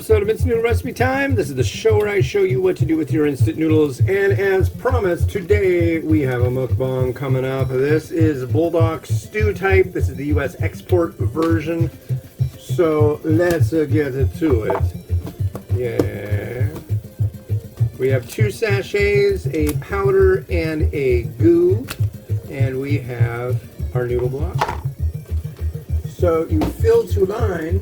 episode of Instant Noodle Recipe Time. This is the show where I show you what to do with your instant noodles. And as promised, today we have a mukbang coming up. This is Buldak stew type. This is the U.S. export version. So let's get to it. Yeah. We have 2 sachets, a powder and a goo. And we have our noodle block. So you fill to line.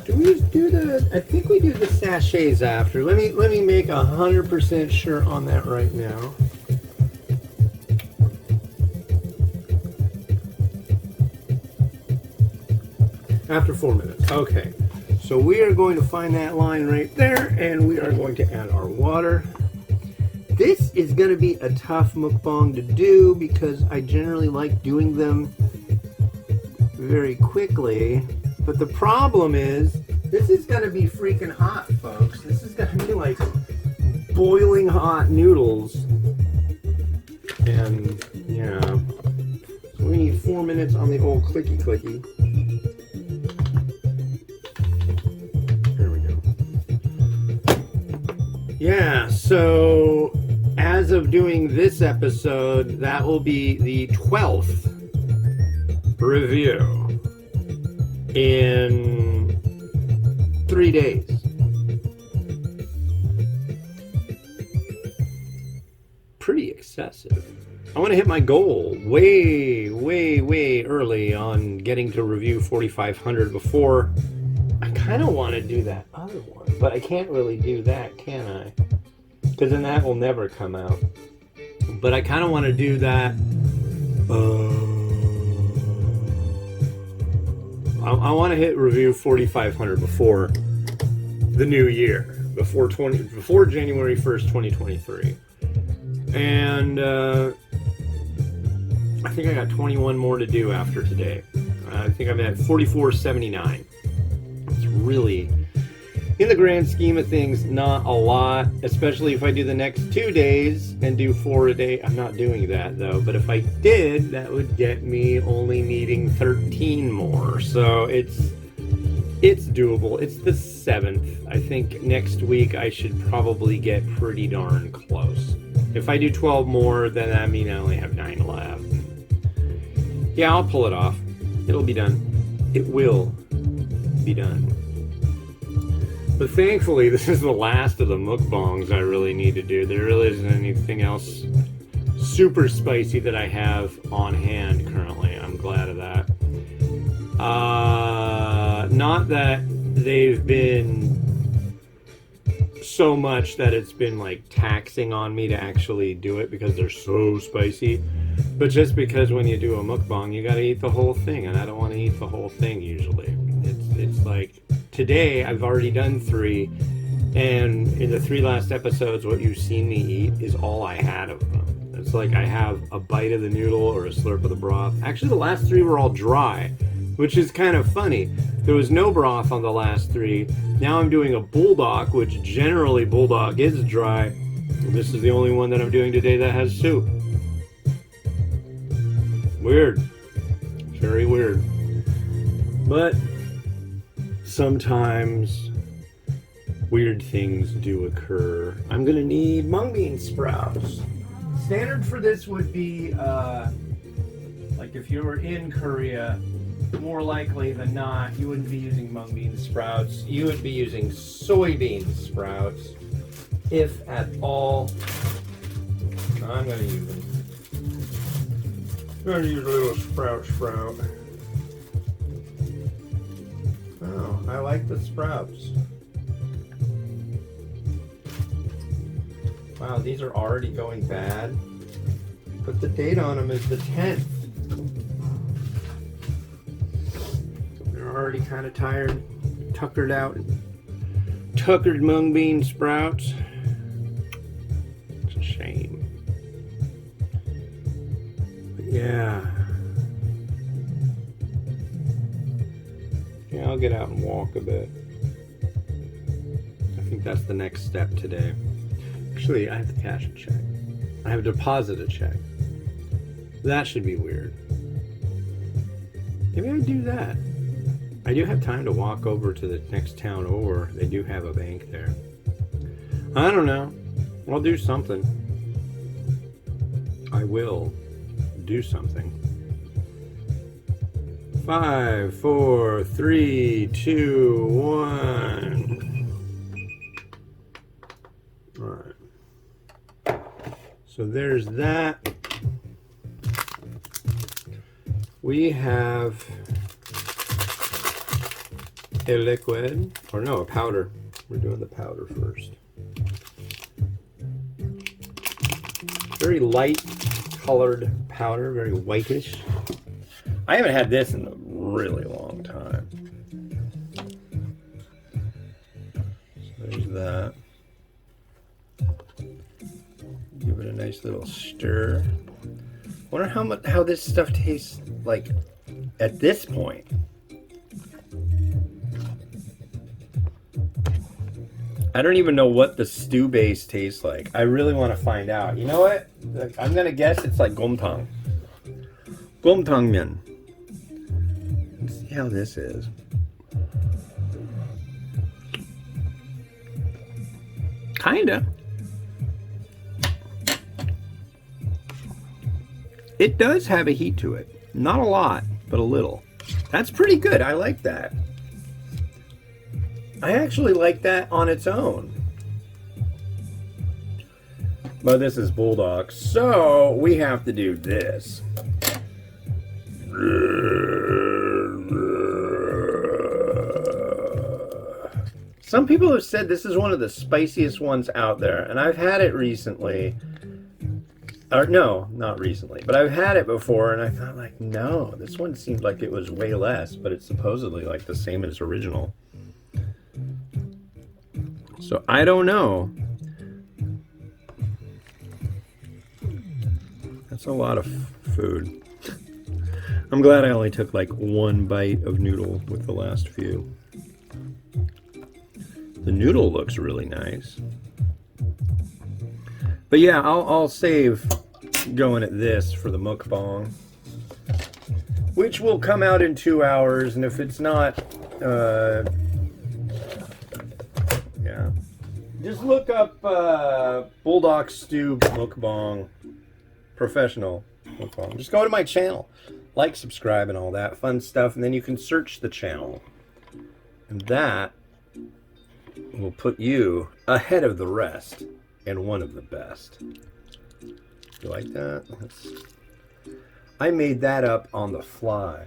Do we do the? I think we do the sachets after. Let me make 100% sure on that right now. After 4 minutes. Okay. So we are going to find that line right there, and we are going to add our water. This is going to be a tough mukbang to do because I generally like doing them very quickly. But the problem is, this is going to be freaking hot, folks. This is going to be like boiling hot noodles. And, yeah. So we need 4 minutes on the old clicky. There we go. Yeah, so as of doing this episode, that will be the 12th review in 3 days. Pretty excessive. I want to hit my goal way early on getting to review 4,500 before. I kind of want to do that other one, but I can't really do that, can I? Because then that will never come out. But I kind of want to do that. I want to hit review 4,500 before the new year, before January 1st, 2023. And I think I got 21 more to do after today. I think I'm at 44.79. It's really, in the grand scheme of things, not a lot, especially if I do the next 2 days and do 4 a day. I'm not doing that though, but if I did, that would get me only needing 13 more. So it's doable. It's the 7th. I think next week I should probably get pretty darn close. If I do 12 more, then that means I only have 9 left. Yeah, I'll pull it off. It'll be done. It will be done. But thankfully, this is the last of the mukbangs I really need to do. There really isn't anything else super spicy that I have on hand currently. I'm glad of that. Not that they've been so much that it's been like taxing on me to actually do it because they're so spicy. But just because when you do a mukbang, you gotta eat the whole thing, and I don't want to eat the whole thing usually. It's like, today I've already done 3, and in the 3 last episodes, what you've seen me eat is all I had of them. It's like I have a bite of the noodle or a slurp of the broth. Actually, the last 3 were all dry, which is kind of funny. There was no broth on the last 3. Now I'm doing a Buldak, which generally Buldak is dry. This is the only one that I'm doing today that has soup. Weird. Very weird. But sometimes weird things do occur. I'm gonna need mung bean sprouts. Standard for this would be like if you were in Korea, more likely than not, you wouldn't be using mung bean sprouts. You would be using soybean sprouts, if at all. I'm gonna use them. I'm gonna use a little sprout. Oh, I like the sprouts. Wow, these are already going bad. Put the date on them as the 10th. They're already kind of tired, tuckered out. Tuckered mung bean sprouts. It's a shame. But yeah. Yeah, I'll get out and walk a bit. I think that's the next step today. Actually, I have to cash a check. I have to deposit a check. That should be weird. Maybe I do that. I do have time to walk over to the next town over. They do have a bank there. I don't know. I'll do something. I will do something. 5, 4, 3, 2, 1. All right. So there's that. We have a liquid, or no, a powder. We're doing the powder first. Very light colored powder, very whitish. I haven't had this in a really long time. So there's that. Give it a nice little stir. Wonder how this stuff tastes like at this point. I don't even know what the stew base tastes like. I really want to find out. You know what? I'm gonna guess it's like gomtang. Gomtang myeon. Let's see how this is. Kinda. It does have a heat to it. Not a lot, but a little. That's pretty good. I like that. I actually like that on its own. But this is Buldak, so we have to do this. Some people have said this is one of the spiciest ones out there, and I've had it recently. Or no, not recently, but I've had it before, and I thought, like, no, this one seemed like it was way less, but it's supposedly like the same as original. So I don't know. That's a lot of food. I'm glad I only took like one bite of noodle with the last few. The noodle looks really nice. But yeah, I'll save going at this for the mukbang, which will come out in 2 hours, and if it's not, yeah, just look up Buldak Stew mukbang, professional mukbang. Just go to my channel, like, subscribe, and all that fun stuff, and then you can search the channel, and that will put you ahead of the rest. And one of the best. You like that? I made that up on the fly.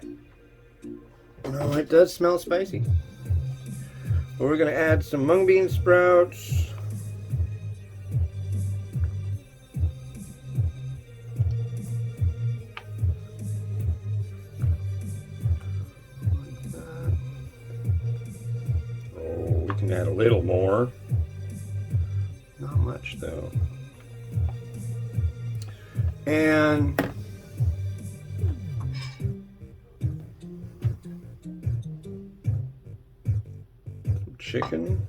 No, it does smell spicy. But we're going to add some mung bean sprouts. Like that. Oh, we can add a little more. Not much though. And some chicken.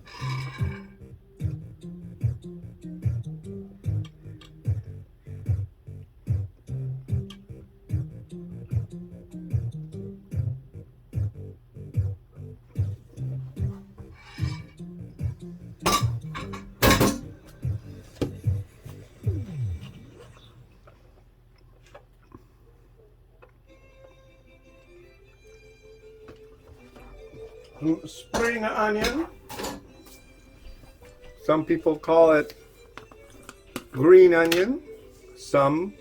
Spring onion. Some people call it green onion. Some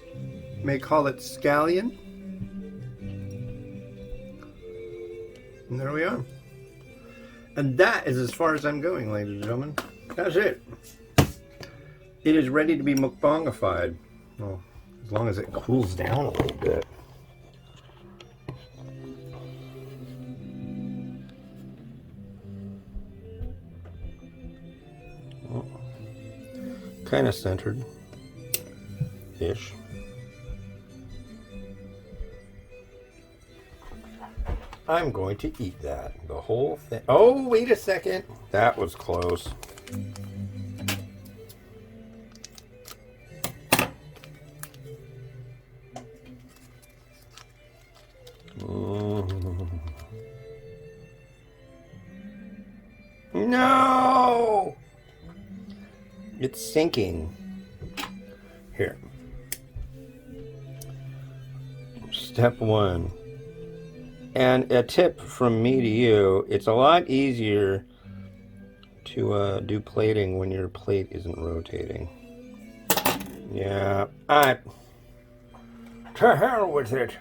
may call it scallion. And there we are. And that is as far as I'm going, ladies and gentlemen. That's it. It is ready to be mukbangified. Well, as long as it cools down a little bit. Kind of centered-ish. I'm going to eat that. The whole thing. Oh, wait a second. That was close. No! It's sinking. Here. Step 1. And a tip from me to you, it's a lot easier to do plating when your plate isn't rotating. Yeah, to hell with it.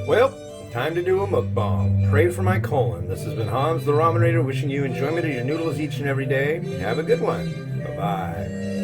Well, time to do a mukbang. Pray for my colon. This has been Hans the Ramenator wishing you enjoyment of your noodles each and every day. Have a good one. Bye-bye.